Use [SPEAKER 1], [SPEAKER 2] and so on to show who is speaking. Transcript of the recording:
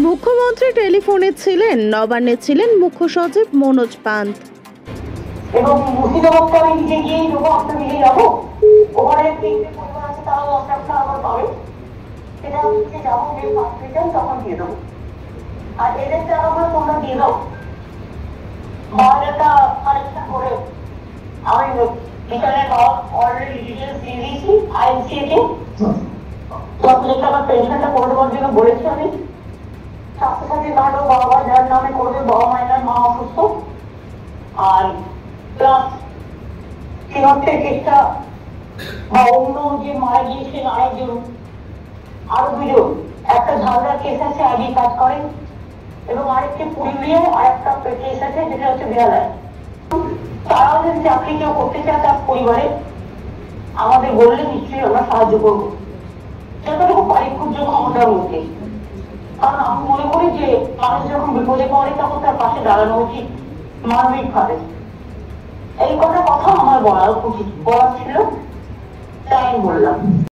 [SPEAKER 1] মুখ্যমন্ত্রী টেলিফোনে ছিলেন, নবান্নে ছিলেন মুখ্য সচিব মনোজ পান্ত।
[SPEAKER 2] এবং মুর্শিদাবাদকে আমি নিজে গিয়েই দেবো, আপনি নিজে যাবো, ওখানে তিনটে পরিবার আছে, তারাও 10 লাখ টাকা করে পাবে। সেটা হচ্ছে যাবো, গিয়ে ফার্স্ট রিটার্ন তখন দিয়ে দেবো। আর এদের টাকাগুলো তোমরা দিয়ে দাও, বায়োডাটা কালেকশন করে আমি রিটার্নের অলরেডি ডিটেলস দিয়ে দিয়েছি আইএনসিএতে। 10 লাখ টাকার পেনশনটা করে দেওয়ার জন্য বলেছি আমি। স্বাস্থ্যসাথী কার্ডও বাবা যার নামে করবে, বাবা মায়ের মা অসুস্থ। আর প্লাস সিনটের কেসটা বা অন্য যে মারা গিয়েছেন আরেকজন, আরো দুজন, একটা ঝালদার কেস আছে আগে কাজ করেন, এবং আরেকটি পুরুলিয়ায় আরেকটা কেস আছে যেটা হচ্ছে বেহালায়। তারাও যদি চাকরি কেউ করতে চায় তার পরিবারে আমাদের বললে নিশ্চয়ই আমরা সাহায্য করবো, যতটুকু পারি ক্ষুদ্র ক্ষমতার মধ্যে। কারণ আমি মনে করি যে মানুষ যখন বিপদে পড়ে তখন তার পাশে দাঁড়ানো উচিত মানবিক ভাবে। এই কথা আমার বলা উচিত, বলা ছিল, তাই আমি বললাম।